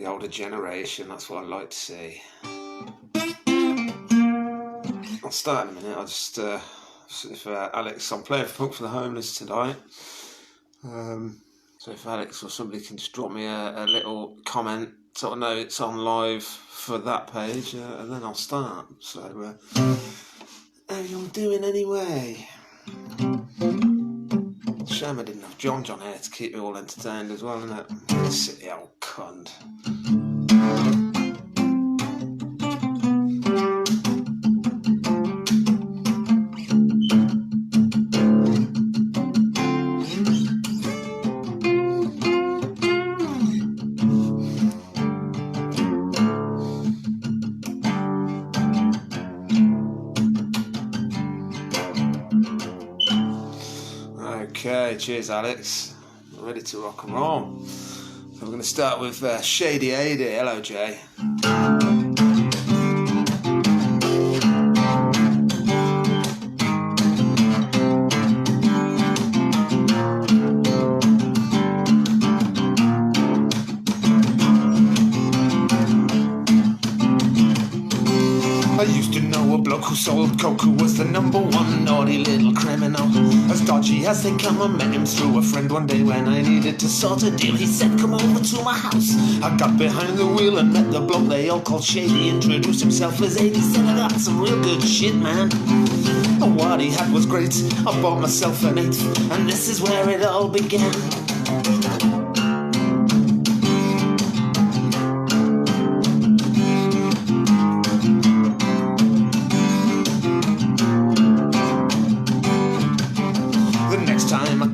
the older generation. That's what I like to see. I'll start in a minute. I'll just if Alex, I'm playing Funk for the Homeless tonight. So if Alex or somebody can just drop me a little comment so I know it's on live for that page, and then I'll start. So how you doing anyway? Shame I didn't have John here to keep me all entertained as well, isn't it? Silly old cunt. Okay, cheers Alex. We're ready to rock and roll. So we're going to start with Shady 80. Hello Jay. I used to know a bloke who sold coke, who was the #1 naughty little criminal. As dodgy as they come, I met him through a friend one day when I needed to sort a deal. He said, come over to my house. I got behind the wheel and met the bloke they all called Shady. Introduced himself as 80, said I got some real good shit, man. And what he had was great. I bought myself an 8, and this is where it all began.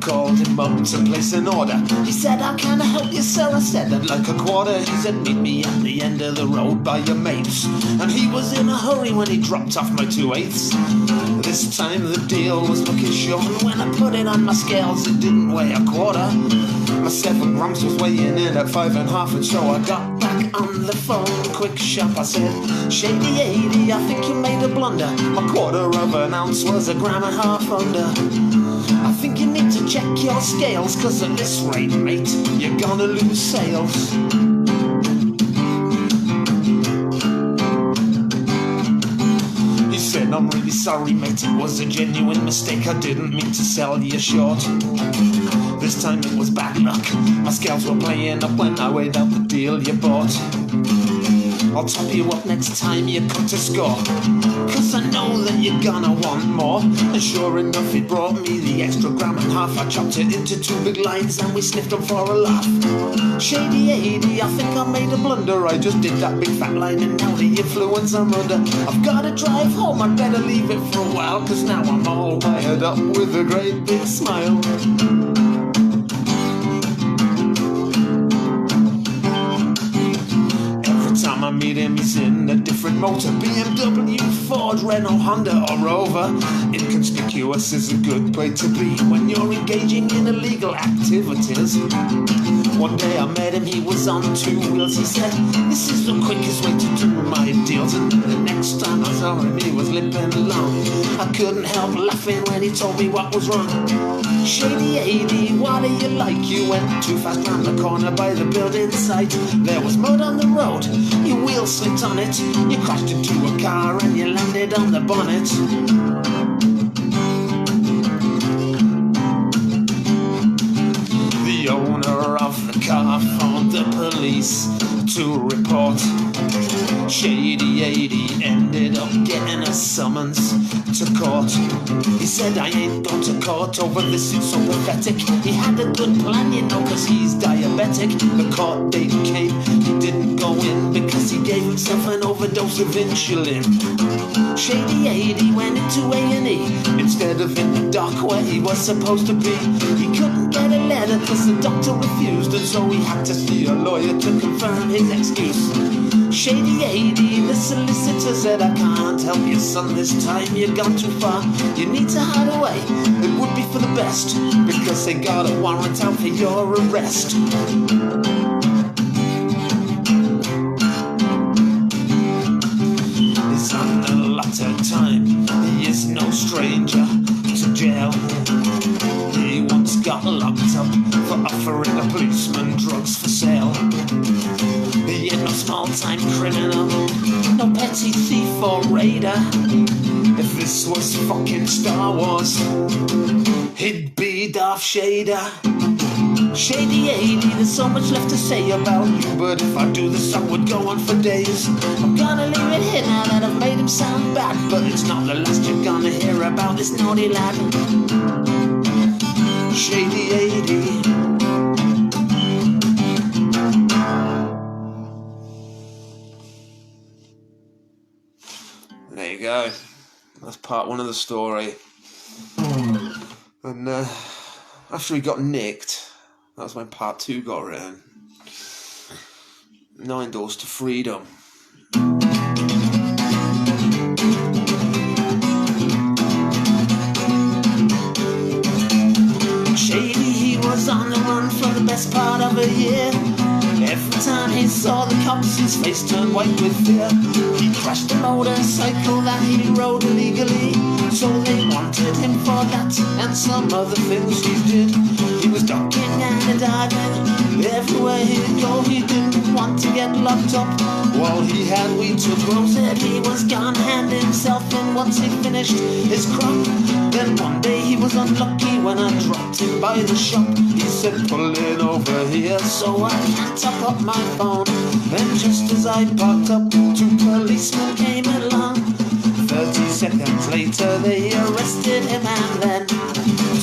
Called him up to place an order. He said, how can I help you, sir? I said, I'd like a quarter. He said, meet me at the end of the road by your mates. And he was in a hurry when he dropped off my 2/8. This time the deal was looking short, and when I put it on my scales, it didn't weigh a quarter. My 7 grams was weighing in at 5.5, and so I got back on the phone. Quick shop, I said, Shady 80, I think you made a blunder. A 1/4 ounce was 1.5 grams under. I think you need to check your scales, cause at this rate, mate, you're gonna lose sales. He said, I'm really sorry, mate, it was a genuine mistake. I didn't mean to sell you short. This time it was bad luck. My scales were playing up when I weighed out the deal you bought. I'll top you up next time you come to score, cause I know that you're gonna want more. And sure enough, he brought me the extra 1.5 grams. I chopped it into 2 big lines and we sniffed them for a laugh. Shady 80, I think I made a blunder. I just did that big fat line and now the influence I'm under. I've gotta drive home, I'd better leave it for a while, cause now I'm all wired up with a great big smile. Time I meet him, he's in a different motor. BMW, Ford, Renault, Honda or Rover. Inconspicuous is a good way to be when you're engaging in illegal activities. One day I met him, he was on 2 wheels. He said, this is the quickest way to do my deals. And the next time I saw him, he was limping along. I couldn't help laughing when he told me what was wrong. Shady 80, what do you like? You went too fast round the corner by the building site. There was mud on the road, your wheel slipped on it. You crashed into a car and you landed on the bonnet. The owner of the car phoned the police to report. Shady 80 ended up getting a summons to court. He said, I ain't going to court over this, it's so pathetic. He had a good plan, you know, cause he's diabetic. The court date came, he didn't go in because he gave himself an overdose of insulin. Shady 80 went into A&E instead of in the dock where he was supposed to be. He couldn't get a letter cause the doctor refused, and so he had to see a lawyer to confirm his excuse. Shady 80, the solicitor said, I can't help you, son, this time you've gone too far. You need to hide away, it would be for the best, because they got a warrant out for your arrest. He's on a lot of time, he is no stranger to jail. He once got locked up for offering a policeman drugs for sale. He full-time criminal, no petty thief or raider. If this was fucking Star Wars, he'd be Darth Shader. Shady 80, there's so much left to say about you, but if I do this I would go on for days. I'm gonna leave it here now that I've made him sound bad, but it's not the last you're gonna hear about this naughty lad. Shady 80. There you go. That's part one of the story. And after he got nicked, that was when part two got written. 9 Doors to Freedom. Shady, he was on the run for the best part of a year. Every time he saw the cops, his face turned white with fear. He crashed a motorcycle that he rode illegally, so they wanted him for that and some other things he did. He was ducking and diving everywhere he'd go. He didn't want to get locked up. While he had weed to grow, said he was gone hand himself in once he finished his crop. Then one day he was unlucky when I dropped him by the shop. He said, pull it over here so I can top up my phone. Then just as I parked up, 2 policemen came along. 30 seconds later they arrested him and then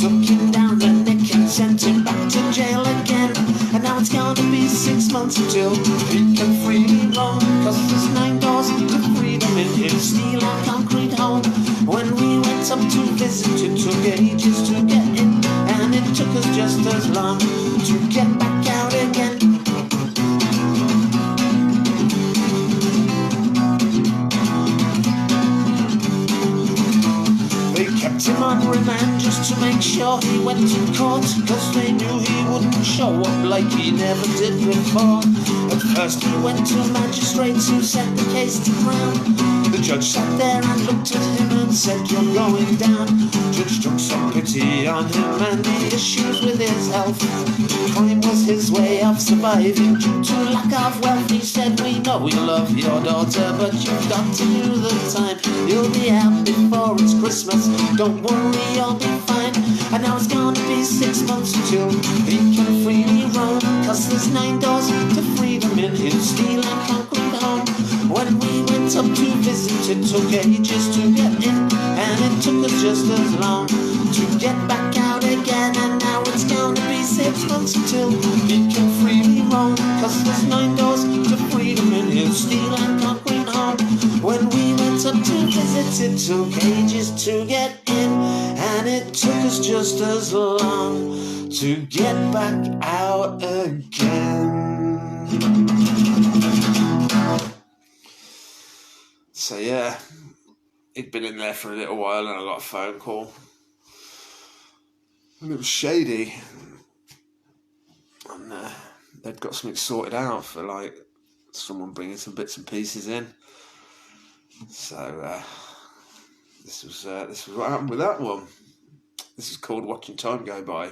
took him down the neck and sent him back to jail again. And now it's gonna be 6 months until he can freely roam, 'cause there's 9 doors to freedom in his steel and concrete home. When we went up to visit, it took ages to get in, and it took us just as long to get back out again. Kept him on remand just to make sure he went to court, 'cause they knew he wouldn't show up like he never did before. At first he went to magistrates who sent the case to Crown. The judge sat there and looked at him and said, you're going down. Judge took some pity on him and the issues with his health. Crime was his way of surviving due to lack of wealth. He said, we know we love your daughter, but you've got to do the time. You'll be out before it's Christmas, don't worry, you'll be fine. And now it's gonna be 6 months until he can freely roam, 'cause there's 9 doors to freedom in his steel and concrete home. When we went up to visit, it took ages to get in, and it took us just as long to get back out again. And now it's gonna be 6 months until he can freely roam, 'cause there's 9 doors to freedom in his steel and concrete home. When we went up to visit, it took ages to get in, and it took us just as long to get back out again. So yeah, he'd been in there for a little while and I got a phone call. And it was Shady. And they'd got something sorted out for like someone bringing some bits and pieces in. So this was what happened with that one. This is called Watching Time Go By.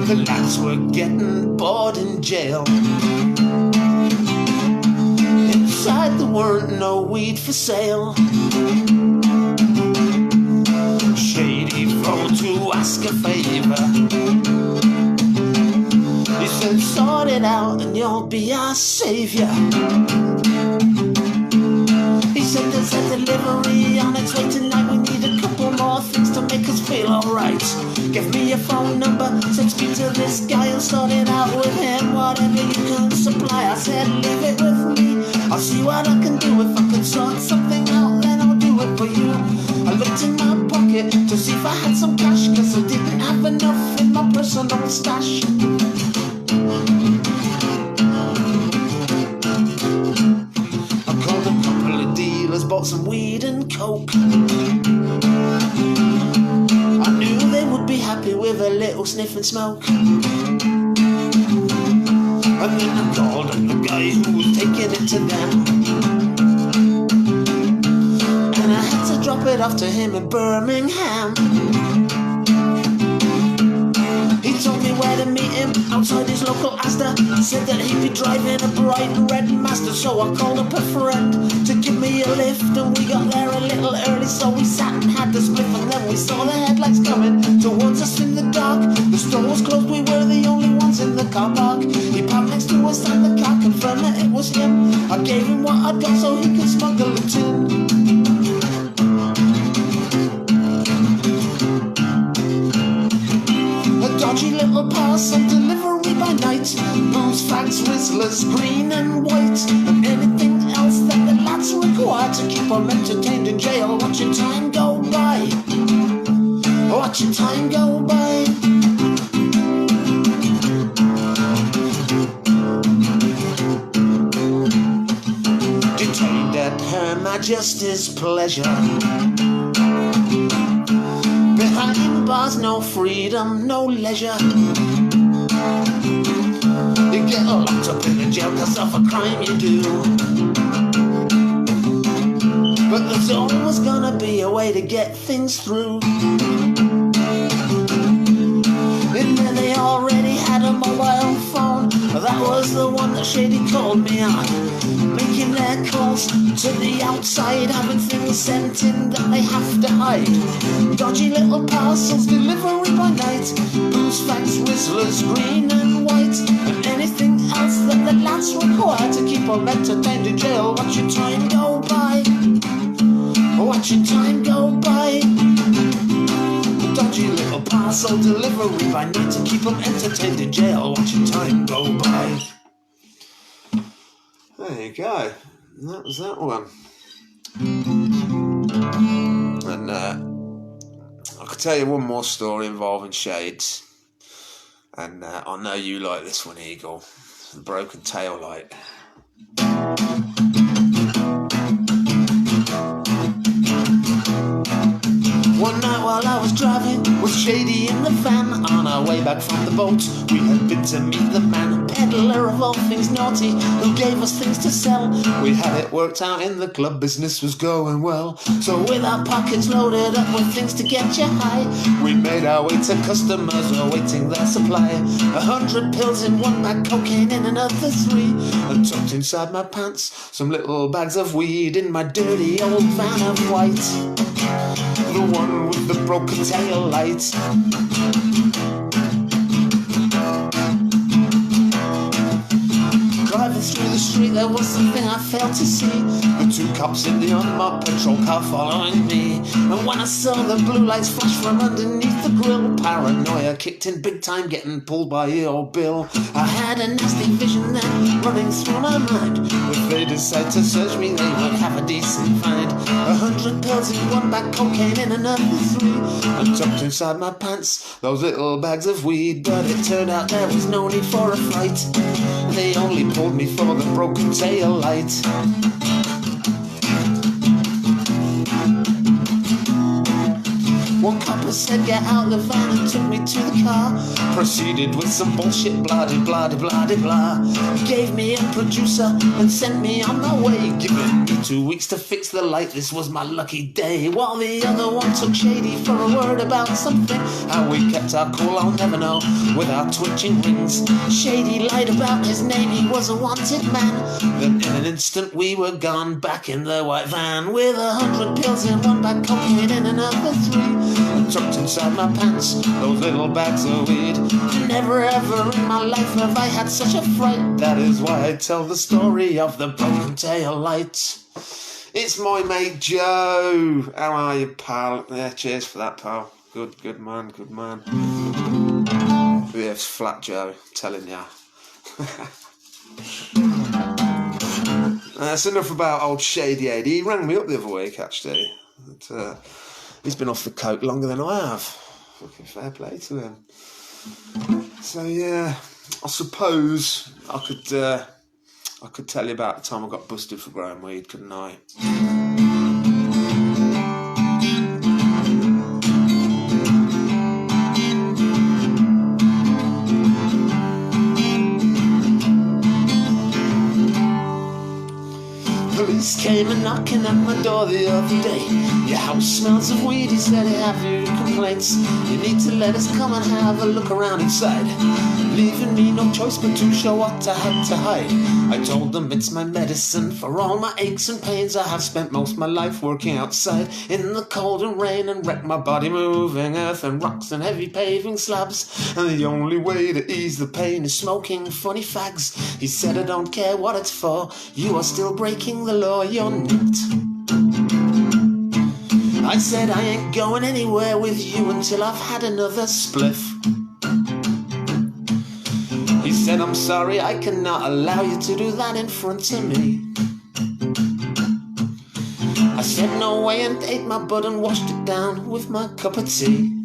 The lads were getting bored in jail. Inside there weren't no weed for sale. Shady phoned to ask a favor. He said, sort it out and you'll be our savior. He said, there's a delivery on its way tonight. We need a couple more things to make us feel alright. Give me your phone number, said speak to this guy and sort it out with him. Whatever you can supply, I said leave it with me. I'll see what I can do. If I can sort something out, then I'll do it for you. I looked in my pocket to see if I had some cash, 'cause I didn't have enough in my personal stash. I called a couple of dealers, bought some weed and coke. I knew they would be happy with a little sniff and smoke. And and I called up the guy who was taking it to them. And I had to drop it off to him in Birmingham. He told me where to meet him outside his local Asda. Said that he'd be driving a bright red Mazda. So I called up a friend to give me a lift, and we got there a little early. So we sat and had the spliff, and then we saw the headlights coming towards us in the dark. The store was closed, we were the only ones in the car park. He parked next to us and the car confirmed that it was him. I gave him what I'd got so he could smuggle it in. Dodgy little parcel delivery by night. Booze, fags, Rizzlers, green and white, and anything else that the lads require to keep them entertained in jail. Watching time go by, watching time go by. Detained at Her Majesty's pleasure. Behind bars, no freedom, no leisure. You get locked up in the jail cause of a crime you do. But there's always gonna be a way to get things through. In there they already had a mobile phone. That was the one that Shady called me on. Making their calls to the outside, having things sent in that they have to hide. Dodgy little parcels, delivery by night. Booze, fags, Rizzlers, green and white, and anything else that the lads require to keep them entertained in jail. Watching time go by, watching time go by. Dodgy little parcel delivery by night to keep them entertained in jail. Watching time go by. There you go. That was that one. And I could tell you one more story involving shades. And I know you like this one, Eagle. The broken tail light. One night while I was driving with Shady in the van, on our way back from the boat, we had been to meet the man, peddler of all things naughty, who gave us things to sell. We had it worked out in the club, business was going well. So with our pockets loaded up with things to get you high, we made our way to customers awaiting their supply. 100 pills in one bag, cocaine in another 3, and tucked inside my pants some little bags of weed in my dirty old van of white. The one with the broken tail lights. Driving through the street, there was something I failed to see. The 2 cops in the unmarked patrol car following me. And when I saw the blue lights flash from underneath the grill, paranoia kicked in big time, getting pulled by your bill. I had a nasty vision then running through my mind. If they decide to search me, they would have a decent find. 100 pills in one bag, cocaine in another 3, and tucked inside my pants those little bags of weed. But it turned out there was no need for a fight. They only pulled me for the broken tail light. One copper said get out the van and took me to the car. Proceeded with some bullshit blah de blah de blah de blah. Gave me a producer and sent me on my way, giving me 2 weeks to fix the light. This was my lucky day. While the other one took Shady for a word about something. How we kept our cool I'll never know, with our twitching rings. Shady lied about his name, he was a wanted man. Then in an instant we were gone, back in the white van, with 100 pills in one bag, cocaine in another 3, and tucked inside my pants those little bags of weed. Never ever in my life have I had such a fright. That is why I tell the story of the broken tail light. It's my mate Joe. How are you, pal? Yeah, cheers for that, pal. Good man, good man. Yeah, it's flat Joe, telling ya. That's enough about old Shady AD. He rang me up the other week, actually. He's been off the coke longer than I have. Fucking fair play to him. So yeah, I suppose I could tell you about the time I got busted for growing weed, couldn't I? police came a knocking at my door the other day. Your house smells of weed, he said, have you complaints? You need to let us come and have a look around inside. Leaving me no choice but to show what I had to hide. I told them it's my medicine for all my aches and pains. I have spent most of my life working outside in the cold and rain, and wrecked my body moving earth and rocks and heavy paving slabs. And the only way to ease the pain is smoking funny fags. He said, I don't care what it's for, you are still breaking the law, you're nipped. I said, I ain't going anywhere with you until I've had another spliff. He said, I'm sorry, I cannot allow you to do that in front of me. I said, no way, and ate my bud and washed it down with my cup of tea.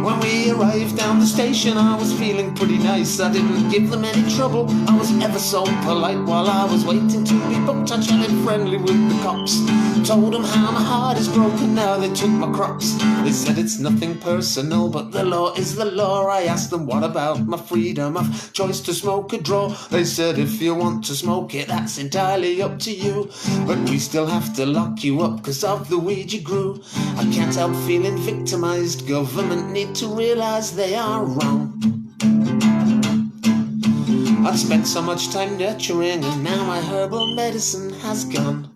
When we arrived down the station, I was feeling pretty nice. I didn't give them any trouble, I was ever so polite. While I was waiting to be booked, I chatted friendly with the cops. Told them how my heart is broken, now they took my crops. They said it's nothing personal, but the law is the law. I asked them, what about my freedom of choice to smoke a draw? They said, if you want to smoke it, that's entirely up to you, but we still have to lock you up cause of the weed you grew. I can't help feeling victimized, government need to realize they are wrong. I've spent so much time nurturing, and now my herbal medicine has gone.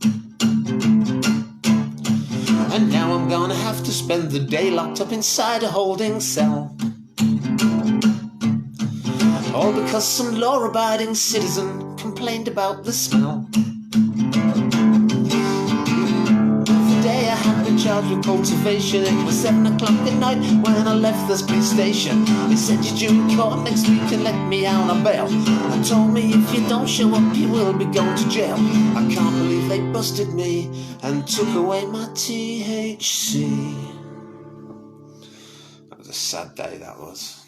And now I'm gonna have to spend the day locked up inside a holding cell. All because some law-abiding citizen complained about the smell. Charged with cultivation. It was 7 o'clock at night when I left this police station. They said you're due in court next week and let me out on bail. They told me if you don't show up you will be going to jail. I can't believe they busted me and took away my THC. That was a sad day, that was.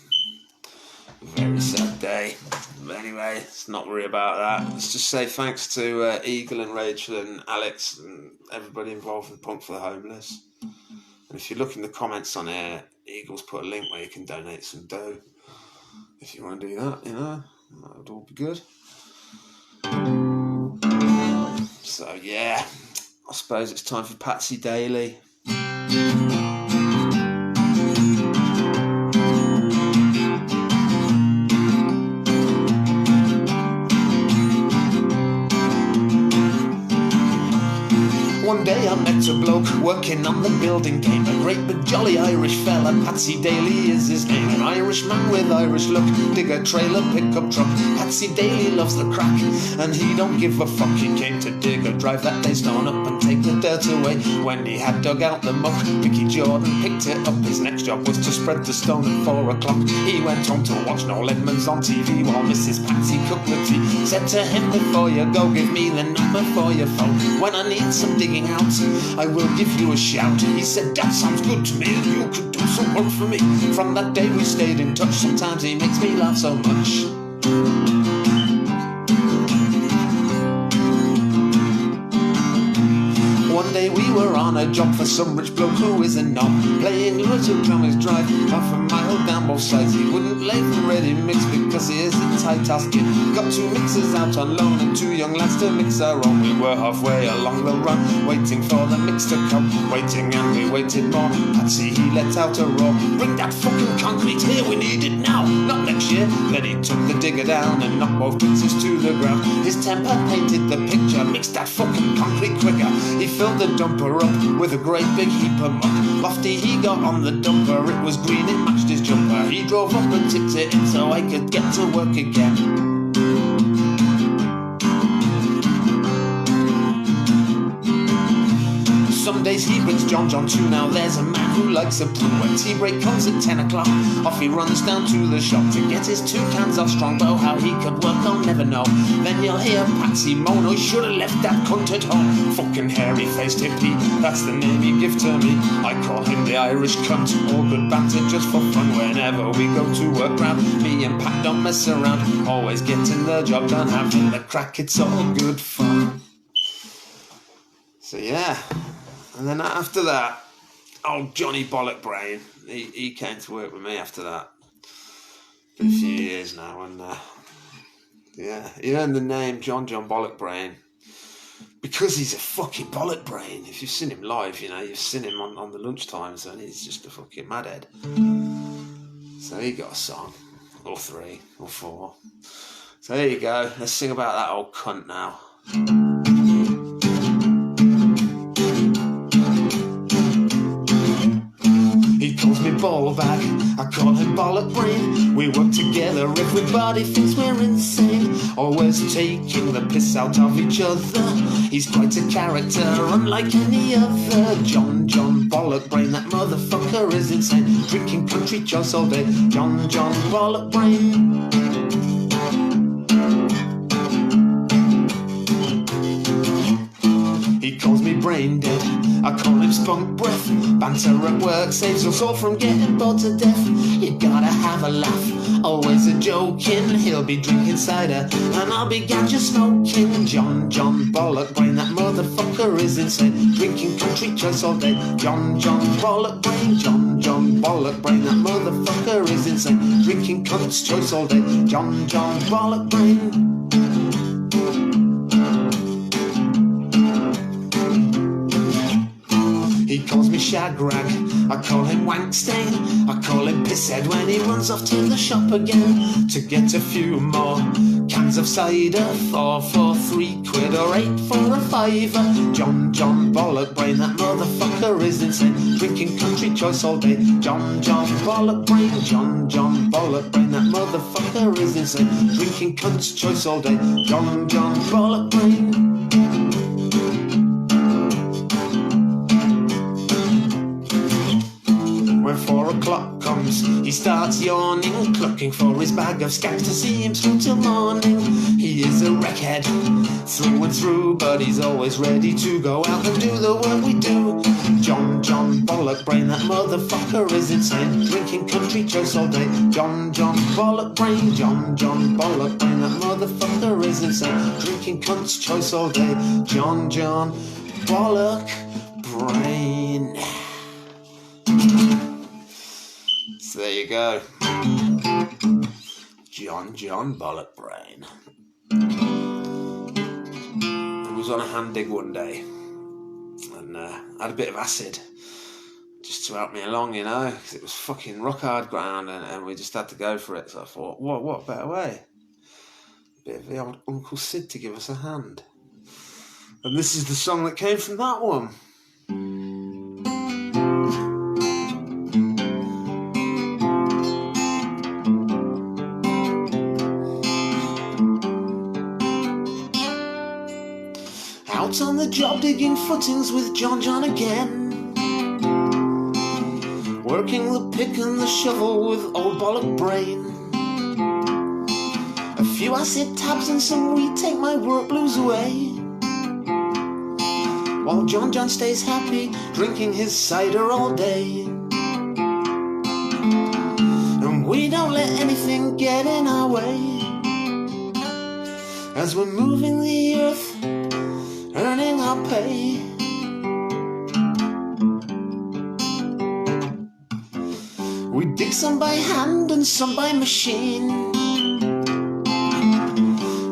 A very sad day. But anyway, let's not worry about that. Let's just say thanks to Eagle and Rachel and Alex and everybody involved in Pump for the Homeless. And if you look in the comments on here, Eagle's put a link where you can donate some dough. If you want to do that, you know, that would all be good. So yeah, I suppose it's time for Patsy Daily. One day I met a bloke working on the building game, a great big jolly Irish fella, Patsy Daly is his name. An Irishman with Irish look, digger, trailer, pickup truck. Patsy Daly loves the crack, and he don't give a fuck. He came to dig or drive that day stone up and take the dirt away. When he had dug out the muck, Mickey Jordan picked it up. His next job was to spread the stone at 4 o'clock. He went home to watch Noel Edmonds on TV while Mrs. Patsy cooked the tea. Said to him, before you go, give me the number for your phone. When I need some digging out, I will give you a shout. He said, that sounds good to me, you could do some work for me. From that day we stayed in touch. Sometimes he makes me laugh so much. One day we were on a job for some rich bloke who is a knob, playing little drummers drive half a mile down both sides. He wouldn't lay for ready mix because he is a tight ass kid. Got 2 mixers out on loan and 2 young lads to mix our own. We were halfway along the run, waiting for the mix to come. Waiting and we waited more. Patsy, he let out a roar. Bring that fucking concrete here, we need it now, not next year. Then he took the digger down and knocked both mixers to the ground. His temper painted the picture, mix that fucking concrete quicker. He filled the dumper up with a great big heap of muck. Lofty he got on the dumper, it was green, it matched his jumper. He drove up and tipped it in so I could get to work again. Some days he brings John too. Now there's a man who likes a brew. When tea break comes at 10 o'clock, off he runs down to the shop to get his 2 cans of Strongbow. How he could work I'll never know. Then you'll hear Patsy moan, I should have left that cunt at home. Fucking hairy-faced hippie, that's the name you give to me. I call him the Irish cunt. All good banter just for fun. Whenever we go to work round, me and Pat don't mess around. Always getting the job done, having the crack, it's all good fun. So yeah. And then after that, old Johnny Bollock Brain, he came to work with me after that. Been a few years now, and yeah, he earned the name John Bollock Brain. because he's a fucking bollock brain. If you've seen him live, you know, you've seen him on the lunch times, and he's just a fucking madhead. So he got a song, or 3, or 4. So there you go. Let's sing about that old cunt now. He calls me ball bag, I call him bollock brain. We work together, everybody thinks we're insane. Always taking the piss out of each other. He's quite a character, unlike any other. John bollock brain, that motherfucker is insane. Drinking country choice all day. John bollock brain. He calls me brain dead, I call him spunk breath. Banter at work saves us all from getting bored to death. You gotta have a laugh, always a joking. He'll be drinking cider and I'll be ganja smoking. John bollock brain, that motherfucker is insane. Drinking country choice all day. John bollock brain. John bollock brain, that motherfucker is insane. Drinking cunt's choice all day. John bollock brain. He calls me shag rag, I call him wank stain. I call him pisshead when he runs off to the shop again to get a few more cans of cider. 4 for 3 quid or 8 for a £5. John bollock brain, that motherfucker is insane. Drinking country choice all day. John bollock brain. John bollock brain, that motherfucker is insane. Drinking cunt's choice all day. John bollock brain. When 4 o'clock comes, he starts yawning, clucking for his bag of scabs to see him through till morning. He is a wreckhead, through and through, but he's always ready to go out and do the work we do. John bollock brain, that motherfucker is insane. Drinking country choice all day. John bollock brain. John bollock brain, that motherfucker is insane. Drinking cunt's choice all day. John bollock brain. So there you go. John bollock brain. I was on a hand dig one day and had a bit of acid just to help me along, you know, because it was fucking rock hard ground and we just had to go for it. So I thought, what better way? A bit of the old Uncle Sid to give us a hand. And this is the song that came from that one. Out on the job digging footings with John again. Working the pick and the shovel with old bollock brain. A few acid tabs and some weed take my work blues away. While John stays happy, drinking his cider all day. And we don't let anything get in our way. As we're moving the earth, earning our pay. We dig some by hand and some by machine.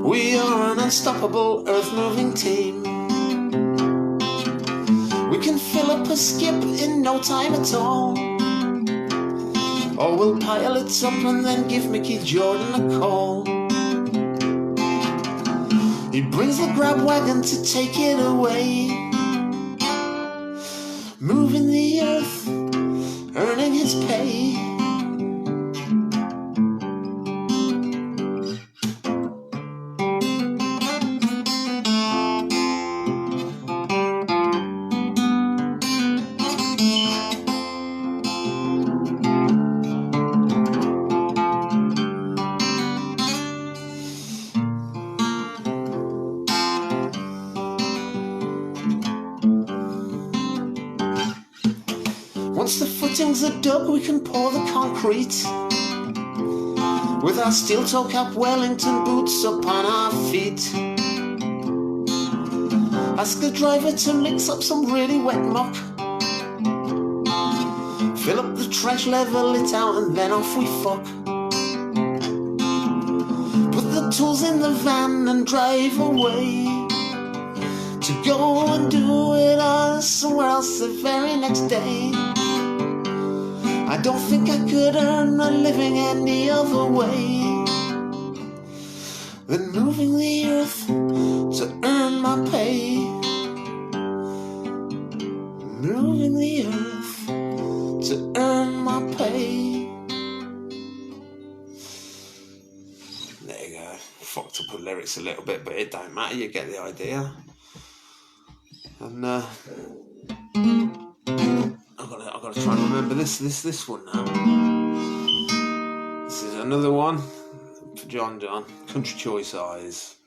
We are an unstoppable earth-moving team. We can fill up a skip in no time at all. Or we'll pile it up and then give Mickey Jordan a call. He brings the grab wagon to take it away. Moving the earth, earning his pay. Once the footings are dug, we can pour the concrete with our steel-toe cap Wellington boots upon our feet. Ask the driver to mix up some really wet muck. Fill up the trench, level it out, and then off we fuck. Put the tools in the van and drive away. to go and do it all somewhere else the very next day. I don't think I could earn a living any other way than moving the earth to earn my pay. Moving the earth to earn my pay. There you go. Fucked up the lyrics a little bit, but it don't matter, you get the idea. And I've got to try and remember this one now. This is another one for John. Country Choice Eyes.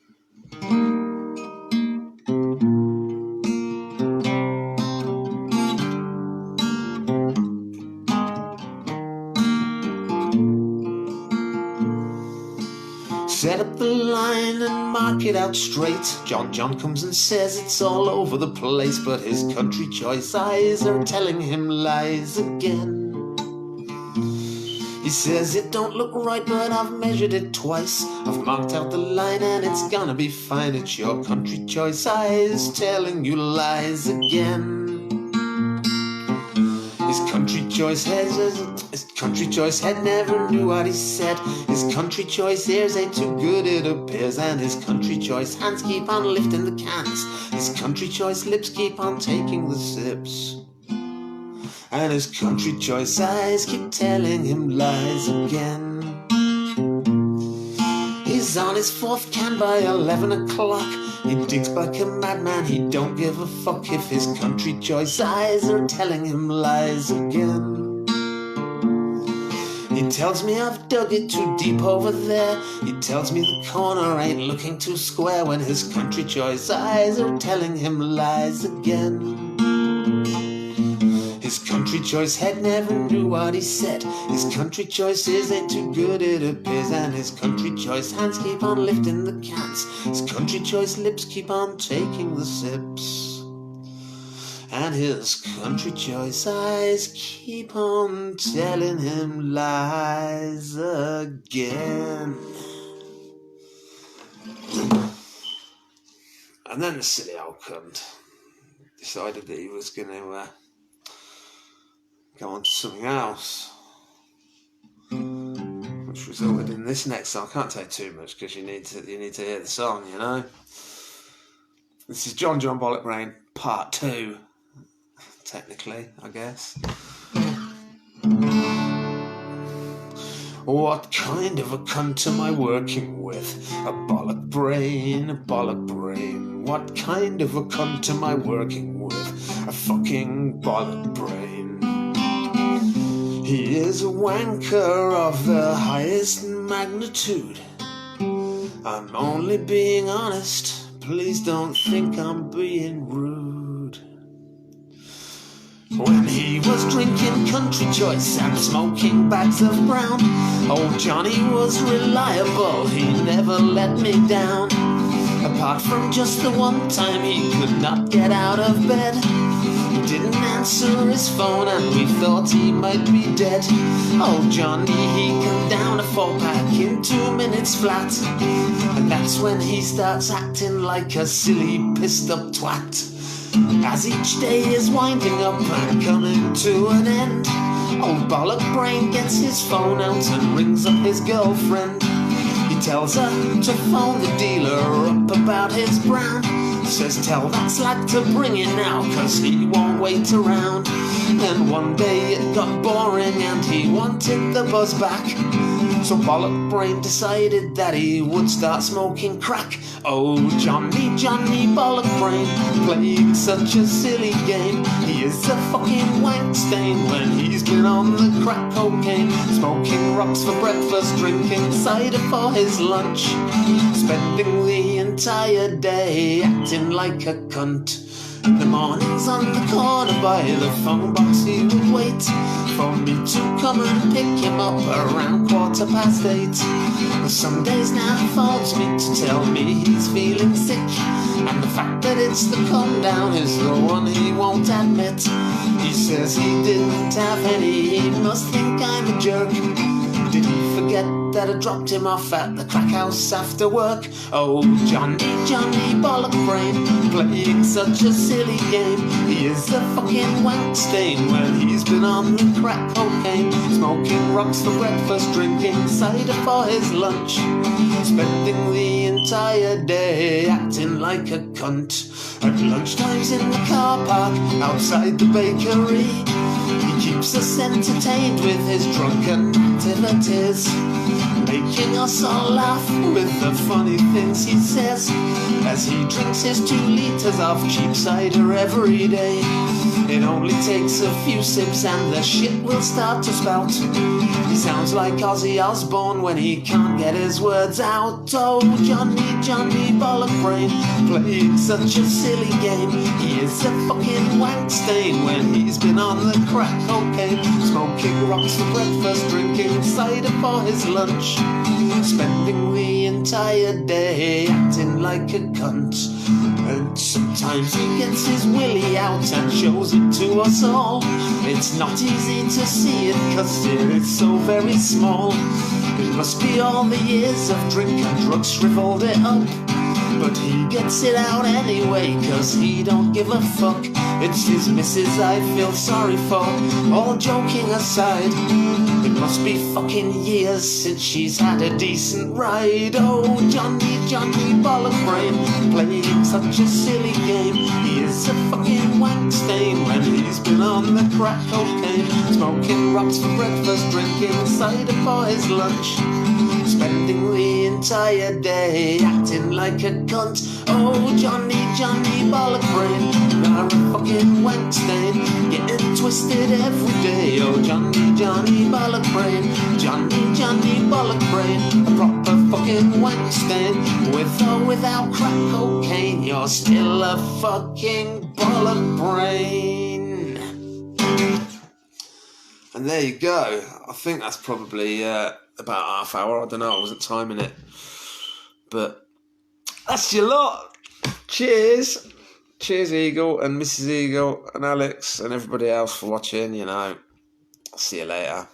Set up the line and mark it out straight. John comes and says it's all over the place, but his country choice eyes are telling him lies again. He says it don't look right, but I've measured it twice. I've marked out the line and it's gonna be fine. It's your country choice eyes telling you lies again. His country choice head never knew what he said. His country choice ears ain't too good, it appears. And his country choice hands keep on lifting the cans. His country choice lips keep on taking the sips. And his country choice eyes keep telling him lies again. He's on his fourth can by 11 o'clock. He digs like a madman, he don't give a fuck if his country choice eyes are telling him lies again. He tells me I've dug it too deep over there. He tells me the corner ain't looking too square, when his country choice eyes are telling him lies again. His country choice head never knew what he said. His country choice ears ain't too good, it appears. And his country choice hands keep on lifting the cans. His country choice lips keep on taking the sips. And his country choice eyes keep on telling him lies again. And then the silly old cunt decided that he was going to go on to something else, which resulted in this next song. I can't tell you too much because you need to hear the song, you know. This is John Bollock Brain Part 2, technically, I guess. What kind of a cunt am I working with? A bollock brain, a bollock brain. What kind of a cunt am I working with? A fucking bollock brain. He is a wanker of the highest magnitude. I'm only being honest, please don't think I'm being rude. When he was drinking country choice and smoking bags of brown, old Johnny was reliable, he never let me down. Apart from just the one time he could not get out of bed. He didn't answer his phone and we thought he might be dead. Old Johnny, he came down a 4-pack in 2 minutes flat. And that's when he starts acting like a silly pissed up twat. As each day is winding up and coming to an end, old bollock brain gets his phone out and rings up his girlfriend. He tells her to phone the dealer up about his brand. Says tell that slag to bring it now, cause he won't wait around. Then one day it got boring and he wanted the buzz back. So bollock brain decided that he would start smoking crack. Oh Johnny bollock brain, playing such a silly game. He is a fucking wank stain when he's been on the crack cocaine. Smoking rocks for breakfast, drinking cider for his lunch, spending the entire day acting like a cunt. In the mornings on the corner by the phone box he would wait for me to come and pick him up around 8:15. Some days now he phones me to tell me he's feeling sick, and the fact that it's the calm down is the one he won't admit. He says he didn't have any, he must think I'm a jerk. Did he forget that had dropped him off at the crack house after work. Oh, Johnny bollock brain, playing such a silly game. He is a fucking wank stain when he's been on the crack cocaine. Smoking rocks for breakfast, drinking cider for his lunch, spending the entire day acting like a cunt. At lunchtimes in the car park outside the bakery, he keeps us entertained with his drunken activities, making us all laugh with the funny things he says as he drinks his 2 litres of cheap cider every day. It only takes a few sips and the shit will start to spout. He sounds like Ozzy Osbourne when he can't get his words out. Oh, Johnny bollock brain, playing such a silly game. He is a fucking wank stain when he's been on the crack cocaine. Smoking rocks for breakfast, drinking cider for his lunch, spending the entire day acting like a cunt. And sometimes he gets his willy out and shows it to us all. It's not easy to see it cause it is so very small. It must be all the years of drink and drugs shriveled it up, but he gets it out anyway cause he don't give a fuck. It's his missus I feel sorry for, all joking aside. It must be fucking years since she's had a decent ride. Oh, Johnny bollock brain, playing such a silly game. He is a fucking wank stain when he's been on the crack cocaine. Smoking rocks for breakfast, drinking cider for his lunch, spending the entire day acting like a cunt. Oh, Johnny bollock brain, you're a fucking wank stain, getting twisted every day. Oh, Johnny bollock brain, Johnny bollock brain, a proper fucking wank stain. With or without crack cocaine, you're still a fucking bollock brain. And there you go. I think that's probably about half hour. I don't know, I wasn't timing it. But that's your lot. Cheers. Cheers, Eagle and Mrs. Eagle and Alex and everybody else for watching, you know. See you later.